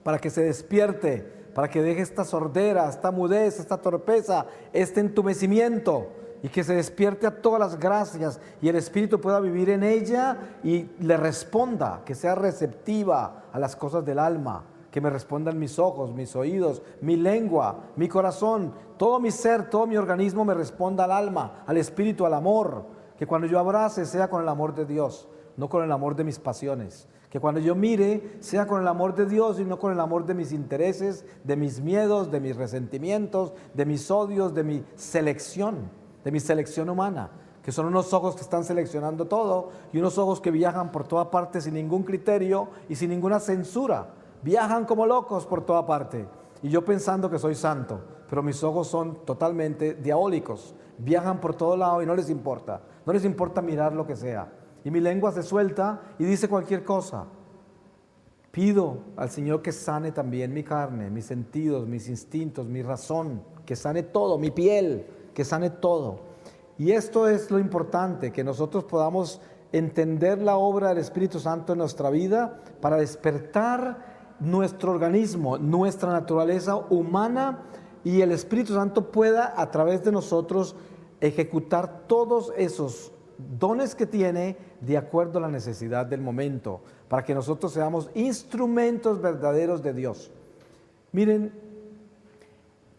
para que se despierte, para que deje esta sordera, esta mudez, esta torpeza, este entumecimiento, y que se despierte a todas las gracias y el Espíritu pueda vivir en ella y le responda, que sea receptiva a las cosas del alma, que me respondan mis ojos, mis oídos, mi lengua, mi corazón, todo mi ser, todo mi organismo me responda al alma, al Espíritu, al amor, que cuando yo abrace sea con el amor de Dios, no con el amor de mis pasiones, que cuando yo mire sea con el amor de Dios y no con el amor de mis intereses, de mis miedos, de mis resentimientos, de mis odios, de mi selección humana, que son unos ojos que están seleccionando todo y unos ojos que viajan por toda parte sin ningún criterio y sin ninguna censura, viajan como locos por toda parte y yo pensando que soy santo, pero mis ojos son totalmente diabólicos, viajan por todo lado y no les importa mirar lo que sea. Y mi lengua se suelta y dice cualquier cosa. Pido al Señor que sane también mi carne, mis sentidos, mis instintos, mi razón, que sane todo, mi piel, que sane todo. Y esto es lo importante, que nosotros podamos entender la obra del Espíritu Santo en nuestra vida para despertar nuestro organismo, nuestra naturaleza humana, y el Espíritu Santo pueda a través de nosotros ejecutar todos esos dones que tiene de acuerdo a la necesidad del momento, para que nosotros seamos instrumentos verdaderos de Dios. Miren,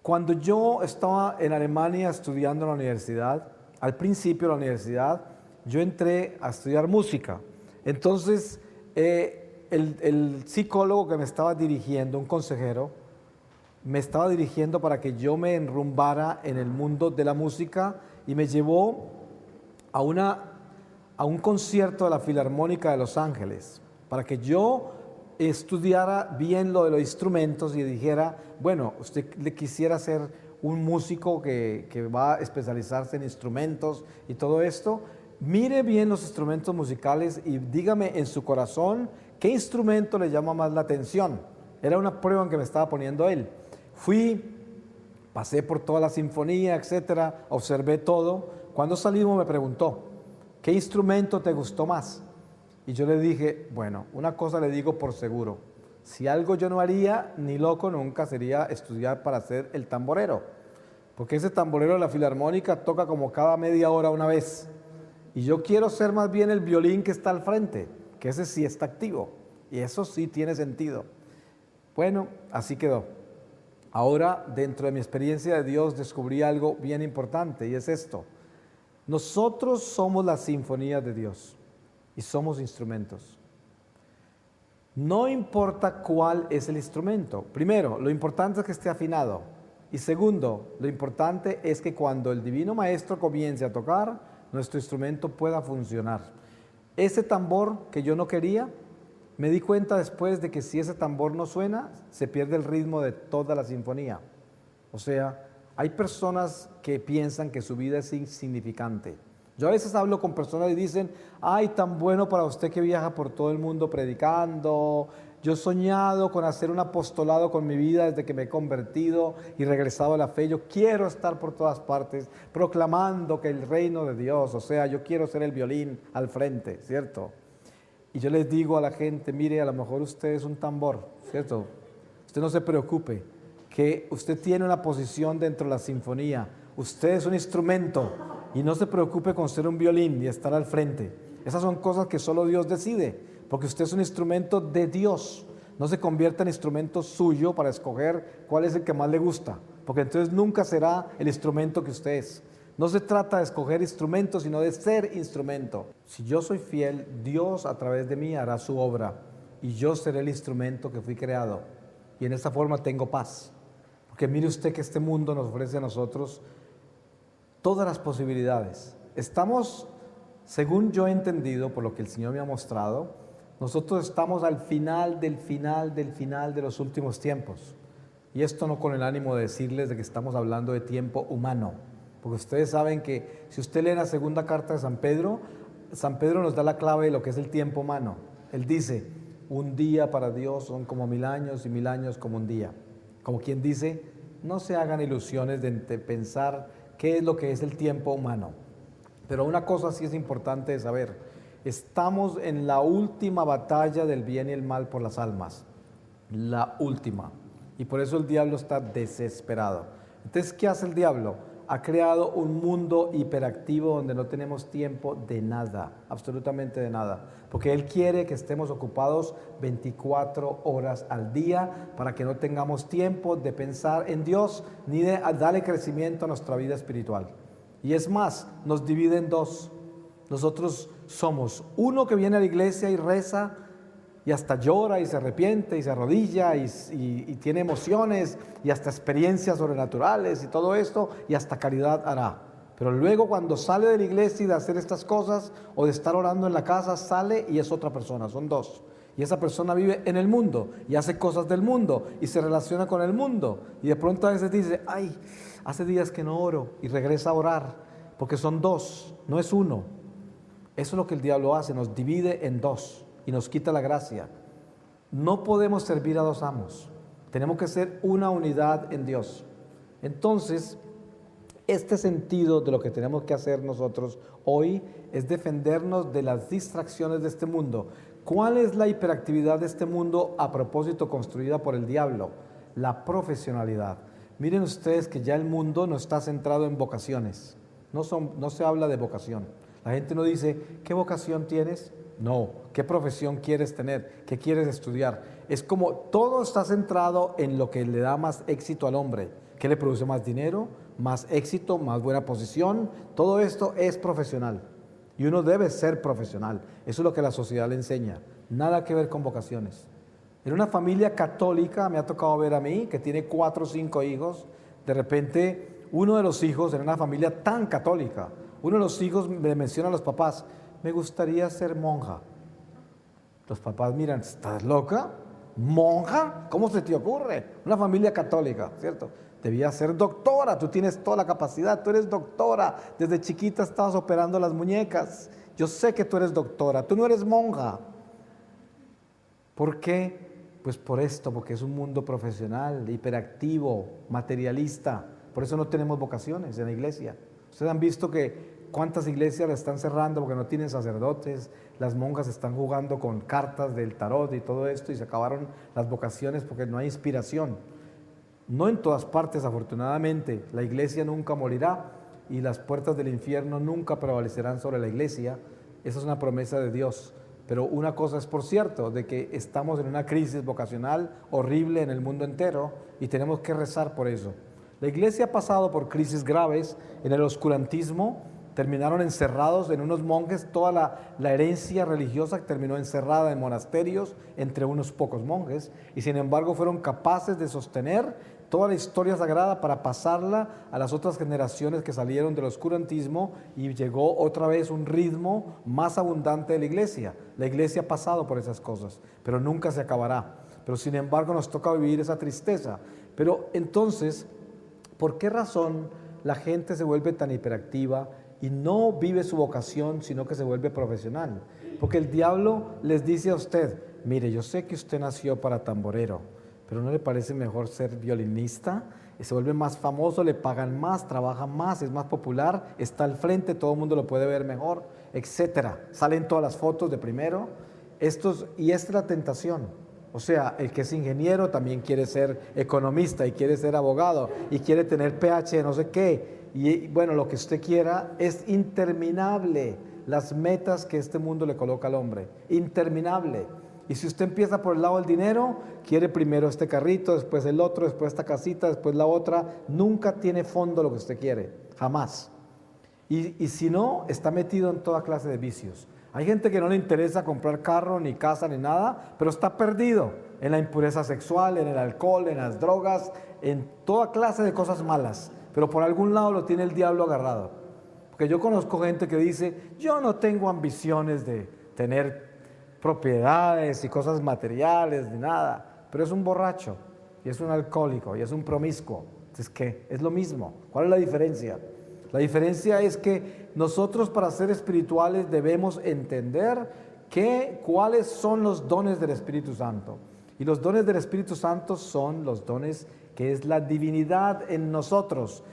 cuando yo estaba en Alemania estudiando en la universidad, al principio de la universidad, yo entré a estudiar música. Entonces, el psicólogo que me estaba dirigiendo, un consejero, me estaba dirigiendo para que yo me enrumbara en el mundo de la música y me llevó a un concierto de la Filarmónica de Los Ángeles, para que yo estudiara bien lo de los instrumentos y dijera, bueno, usted le quisiera ser un músico que va a especializarse en instrumentos y todo esto, mire bien los instrumentos musicales y dígame en su corazón qué instrumento le llama más la atención. Era una prueba en que me estaba poniendo él. Pasé por toda la sinfonía, etcétera, observé todo. Cuando salimos me preguntó, ¿qué instrumento te gustó más? Y yo le dije, bueno, una cosa le digo por seguro, si algo yo no haría, ni loco nunca, sería estudiar para ser el tamborero, porque ese tamborero de la Filarmónica toca como cada media hora una vez, y yo quiero ser más bien el violín que está al frente, que ese sí está activo, y eso sí tiene sentido. Bueno, así quedó. Ahora, dentro de mi experiencia de Dios, descubrí algo bien importante, y es esto. Nosotros somos la sinfonía de Dios y somos instrumentos. No importa cuál es el instrumento. Primero, lo importante es que esté afinado. Y segundo, lo importante es que cuando el Divino Maestro comience a tocar, nuestro instrumento pueda funcionar. Ese tambor que yo no quería, me di cuenta después de que si ese tambor no suena, se pierde el ritmo de toda la sinfonía. O sea, hay personas que piensan que su vida es insignificante. Yo a veces hablo con personas y dicen, ay, tan bueno para usted que viaja por todo el mundo predicando. Yo he soñado con hacer un apostolado con mi vida desde que me he convertido y regresado a la fe. Yo quiero estar por todas partes proclamando que el reino de Dios, o sea, yo quiero ser el violín al frente, ¿cierto? Y yo les digo a la gente, mire, a lo mejor usted es un tambor, ¿cierto? Usted no se preocupe, que usted tiene una posición dentro de la sinfonía, usted es un instrumento y no se preocupe con ser un violín y estar al frente. Esas son cosas que solo Dios decide, porque usted es un instrumento de Dios. No se convierta en instrumento suyo para escoger cuál es el que más le gusta, porque entonces nunca será el instrumento que usted es. No se trata de escoger instrumentos, sino de ser instrumento. Si yo soy fiel, Dios a través de mí hará su obra y yo seré el instrumento que fui creado. Y en esta forma tengo paz. Porque mire usted que este mundo nos ofrece a nosotros todas las posibilidades. Estamos, según yo he entendido, por lo que el Señor me ha mostrado, nosotros estamos al final de los últimos tiempos. Y esto no con el ánimo de decirles de que estamos hablando de tiempo humano. Porque ustedes saben que si usted lee la segunda carta de San Pedro nos da la clave de lo que es el tiempo humano. Él dice, un día para Dios son como 1000 años y 1000 años como un día. Como quien dice, no se hagan ilusiones de pensar qué es lo que es el tiempo humano. Pero una cosa sí es importante de saber, estamos en la última batalla del bien y el mal por las almas. la última. Y por eso el diablo está desesperado. Entonces, ¿qué hace el diablo? Ha creado un mundo hiperactivo donde no tenemos tiempo de nada, absolutamente de nada. Porque él quiere que estemos ocupados 24 horas al día para que no tengamos tiempo de pensar en Dios ni de darle crecimiento a nuestra vida espiritual. Y es más, nos divide en dos. Nosotros somos uno que viene a la iglesia y reza y hasta llora y se arrepiente y se arrodilla y tiene emociones y hasta experiencias sobrenaturales y todo esto y hasta caridad hará. Pero luego cuando sale de la iglesia y de hacer estas cosas o de estar orando en la casa, sale y es otra persona, son dos. Y esa persona vive en el mundo y hace cosas del mundo y se relaciona con el mundo. Y de pronto a veces dice, ay, hace días que no oro, y regresa a orar, porque son dos, no es uno. Eso es lo que el diablo hace, nos divide en dos y nos quita la gracia. No podemos servir a dos amos, tenemos que ser una unidad en Dios. Entonces, este sentido de lo que tenemos que hacer nosotros hoy es defendernos de las distracciones de este mundo. ¿Cuál es la hiperactividad de este mundo a propósito construida por el diablo? La profesionalidad. Miren ustedes que ya el mundo no está centrado en vocaciones, no se habla de vocación. La gente no dice, ¿qué vocación tienes? No, ¿qué profesión quieres tener? ¿Qué quieres estudiar? Es como todo está centrado en lo que le da más éxito al hombre. ¿Qué le produce más dinero, más éxito, más buena posición? Todo esto es profesional y uno debe ser profesional. Eso es lo que la sociedad le enseña. Nada que ver con vocaciones. En una familia católica me ha tocado ver a mí, que tiene 4 o 5 hijos, de repente uno de los hijos en una familia tan católica, uno de los hijos le menciona a los papás, me gustaría ser monja. Los papás miran, ¿estás loca? ¿Monja? ¿Cómo se te ocurre? Una familia católica, ¿cierto? Debías ser doctora, tú tienes toda la capacidad, tú eres doctora, desde chiquita estabas operando las muñecas, yo sé que tú eres doctora, tú no eres monja. ¿Por qué? Pues por esto, porque es un mundo profesional, hiperactivo, materialista, por eso no tenemos vocaciones en la iglesia. Ustedes han visto que cuántas iglesias la están cerrando porque no tienen sacerdotes, las monjas están jugando con cartas del tarot y todo esto y se acabaron las vocaciones porque no hay inspiración. No en todas partes, afortunadamente, la iglesia nunca morirá y las puertas del infierno nunca prevalecerán sobre la iglesia. Esa es una promesa de Dios. Pero una cosa es por cierto, de que estamos en una crisis vocacional horrible en el mundo entero y tenemos que rezar por eso. La iglesia ha pasado por crisis graves en el oscurantismo, terminaron encerrados en unos monjes, toda la herencia religiosa terminó encerrada en monasterios entre unos pocos monjes y sin embargo fueron capaces de sostener toda la historia sagrada para pasarla a las otras generaciones que salieron del oscurantismo y llegó otra vez un ritmo más abundante de la iglesia. La iglesia ha pasado por esas cosas, pero nunca se acabará. Pero sin embargo nos toca vivir esa tristeza. Pero entonces, ¿por qué razón la gente se vuelve tan hiperactiva y no vive su vocación, sino que se vuelve profesional? Porque el diablo les dice a usted, mire, yo sé que usted nació para tamborero, pero ¿no le parece mejor ser violinista? Y se vuelve más famoso, le pagan más, trabaja más, es más popular, está al frente, todo el mundo lo puede ver mejor, etcétera. Salen todas las fotos de primero. Y esta es la tentación. O sea, el que es ingeniero también quiere ser economista y quiere ser abogado y quiere tener PH no sé qué. Y bueno, lo que usted quiera es interminable. Las metas que este mundo le coloca al hombre, interminable. Y si usted empieza por el lado del dinero, quiere primero este carrito, después el otro, después esta casita, después la otra. Nunca tiene fondo lo que usted quiere, jamás. Y si no, está metido en toda clase de vicios. Hay gente que no le interesa comprar carro, ni casa, ni nada, pero está perdido en la impureza sexual, en el alcohol, en las drogas, en toda clase de cosas malas. Pero por algún lado lo tiene el diablo agarrado. Porque yo conozco gente que dice, yo no tengo ambiciones de tener propiedades y cosas materiales ni nada, pero es un borracho y es un alcohólico y es un promiscuo. Entonces, ¿qué? Es lo mismo. ¿Cuál es la diferencia? La diferencia es que nosotros para ser espirituales debemos entender cuáles son los dones del Espíritu Santo. Y los dones del Espíritu Santo son los dones que es la divinidad en nosotros.